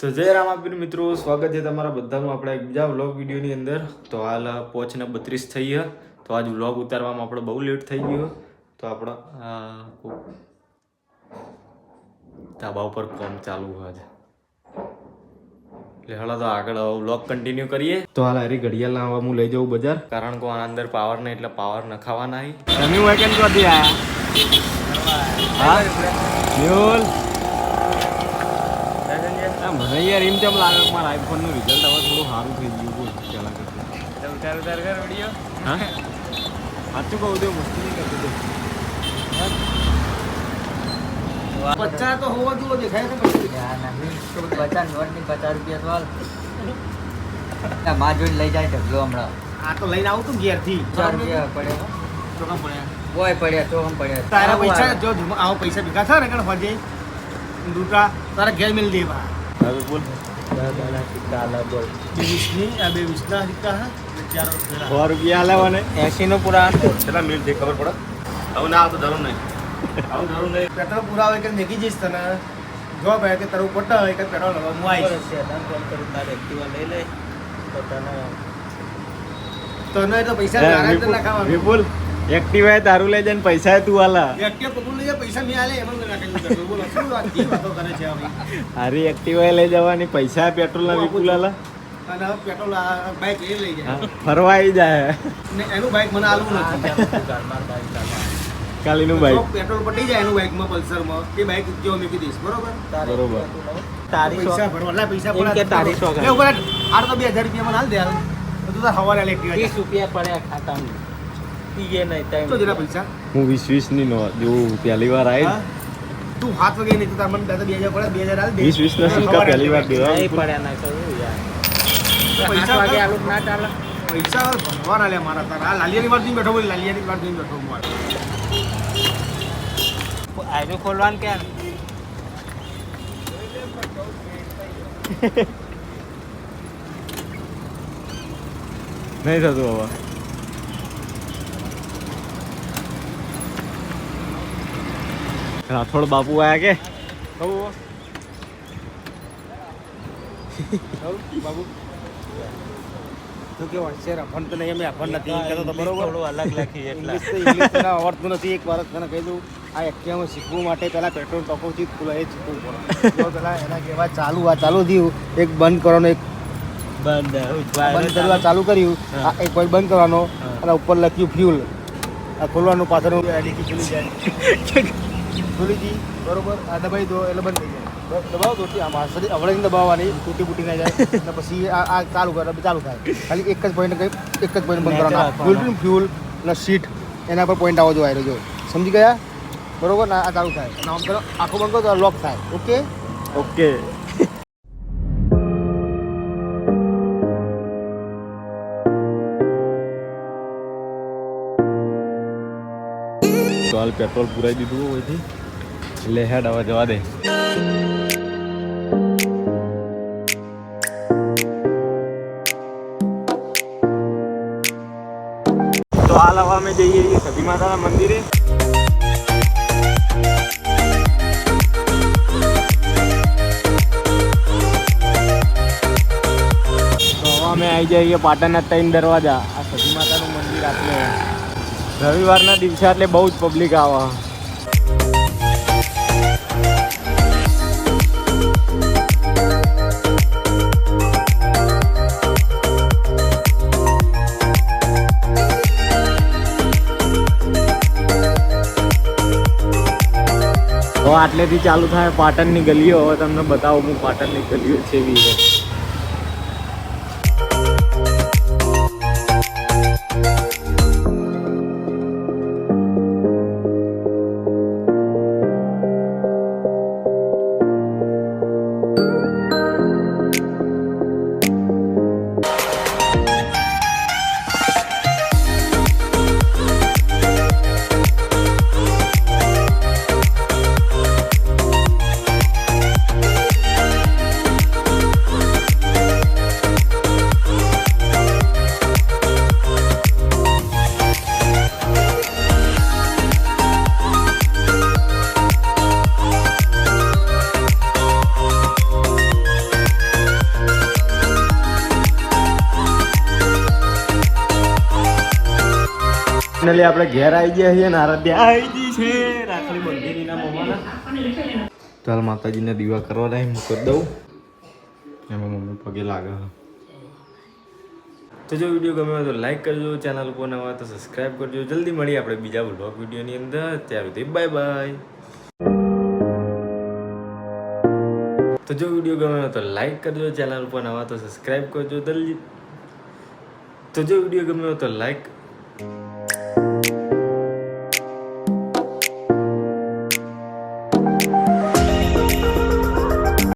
તો જય રામાપીર મિત્રો, સ્વાગત છે તમારા બધાનું આપણા એક બીજા વ્લોગ વિડીયોની અંદર. તો હાલ 5:32 થઈ ગયા. તો આજ વ્લોગ ઉતારવામાં આપણે બહુ લેટ થઈ ગયો. તો આપણે ધાબા ઉપર કામ ચાલુ હોય છે એટલે હાલ તો આગળ વ્લોગ કન્ટિન્યુ કરીએ. તો હાલ હરી ઘડિયાળ લાવવા હું લઈ જાઉં બજાર, કારણ કે આના અંદર પાવર નહીં એટલે પાવર નખાવાના તમે હું કેમ કરી આયા ન્યુલ મને યાર એમ તેમ લાગે કે મારા આઈફોનનું રિઝલ્ટ હવે થોડું સારું થઈ ગયું બોલ પહેલાં કરતા. ઉતાર કર વિડીયો. હા સાચું કહું દે મસ્તી નહીં કરતો. 50 તો હોવા જોઈએ, દેખાય તો પછી 50 નોટ ની 50 રૂપિયા તો માં જોઈને લઈ જાય ઢગલો હમણાં. આ તો લઈને આવું તું ઘેરથી 4 રૂપિયા પડ્યા ચોકમ પડ્યા બોય પડ્યા ચોકમ પડ્યા તારા પૈસા જો આવો પૈસા ભેગા થાય ને કણ હોજે દૂટા તારા ઘેર મિલ દેવા. હવે બોલ દાદા સિક્કા આલા બોલ 20 ની આ 20 ના સિક્કા હા 4 100 રૂપિયા લેવાને 80 નો પૂરા કેટલા મિનિટ થઈ ખબર પડે હવે ના આવતો જરૂર નહીં આવું જરૂર નહીં. પેટ્રોલ પૂરા હોય કે મેગી જઈશ તને જો ભાઈ કે તારું પટ્ટા હોય કે પેટ્રોલ હવે હું આવીશ ફોન કરી તારે એક્ટિવા લઈ લે તો તને તો પૈસા ગારા જ ના ખાવા વિપુલ એક્ટિવા તારું લઈ જાય પૈસા તું આલા એક્ટિવ પકડ લઈ પૈસા મે આલે એમ નાખી બોલો શું વાત કી વાતો કરે છે હવે. હારી એક્ટિવા લઈ જવાની પૈસા પેટ્રોલ ના વિપુલ આલા અને હવે પેટ્રોલ બાઈક લઈ જાય ફરવા આવી જાય ને એનું બાઈક મને આલવું નથી. કાલીનું જો બાઈક પેટ્રોલ પટી જાય એનું બાઈકમાં પલ્સરમાં એ બાઈક જો મૂકી દઈશ બરોબર. બરોબર. તારી પૈસા ભરવા પૈસા એમ કે તારી શોખ લે ઉપર આર તો 2000 રૂપિયા મને હાલ દે હાલ તો તું તાર હવાલે લે 30 રૂપિયા પડ્યા ખાતામાં પીએ નહીં તો ટાઈમ જરા પૈસા હું 20 ની નો જો પહેલી વાર આવી હા? તું હાથ વગે નહીં તો તાર મને 2000 પડે 2000 હાલ દે 20 ના સિક્કા પહેલી વાર દેવા નહીં પડ્યા ના કહું યાર પૈસા 8 વાગે આલું ના ચાલે પૈસા ભરવાના લે મારા તાર આ લાલિયાની વાર જોઈને બેઠો બોલ લાલિયાની વાર જોઈને બેઠો હું આજો ખોલવાનું ક્યાં નહીં થતું હવે રાઠોડ બાપુ આયા કે બાબુ તું કે વર્ષે રફન તો નહીં અમે રફન નથી એમ કહેતો તો બરોબર થોડું અલગ લખી એટલે ઇંગ્લિશ તને આવડતું નથી. એક વાર તને કહી દઉં આ એક્ટિવામાં શીખવું માટે પહેલાં પેટ્રોલ ટકોથી ખુલ્લા એ શીખવું પડે. જો પહેલાં એના કહેવા આ ચાલુ થયું એક બંધ કરવાનો એક બંધ કરવા ચાલુ કર્યું આ એક વાર બંધ કરવાનો અને ઉપર લખ્યું ફ્યુલ આ ખોલવાનું પાછળનું લીકી ખુલી જાય ખુલી ગઈ બરોબર આ દબાઈ દો એટલે બંધ થઈ જાય દબાવો તો હવળીને દબાવવાની તૂટી ફૂટી ના જાય અને પછી આ ચાલુ થાય ખાલી એક જ પોઈન્ટ બંધ કરવાના ફ્યુલ અને સીટ એના પર પોઈન્ટ આવવો જોઈએ જો સમજી ગયા બરોબર ને આ ચાલુ થાય અને આમ કરો આખું બંધ કરો તો લોક થાય. ઓકે ઓકે તો હાલ પેટ્રોલ પુરાઈ દીધું હોયથી એટલે હેડ હવે જવા દે. તો હાલ હવે અમે જઈએ છીએ સતી માતાના મંદિરે. તો હવે અમે આવી જઈએ પાટણના 3 દરવાજા. આ સતી માતાનું મંદિર આપણે રવિવારના દિવસે એટલે બહુ જ પબ્લિક આવે. હવે આટલેથી ચાલુ થાય પાટણની ગલીઓ. હવે તમને બતાવું હું પાટણની ગલીઓ છે એવી છે. ફાઇનલી આપણે ઘેર આવી ગયા છીએ ને આરાધ્યા આવી ગઈ છે રાખડી બંધીના મમ્માના. ચાલ માતાજીને દીવા કરવા નહીં મૂકી દઉં. એમાં મમ્મી પગે લાગે. તો જો વિડીયો ગમે હોય તો લાઈક કરજો, ચેનલ ઉપર નવા હોય તો સબસ્ક્રાઈબ કરજો. જલ્દી મળીએ આપણે બીજા વ્લોગ વિડીયોની અંદર. ત્યાર સુધી બાય બાય. તો જો વિડીયો ગમે હોય તો લાઈક કરજો, ચેનલ ઉપર નવા તો સબસ્ક્રાઈબ કરજો. જલ્દી. તો જો વિડીયો ગમે હોય તો લાઈક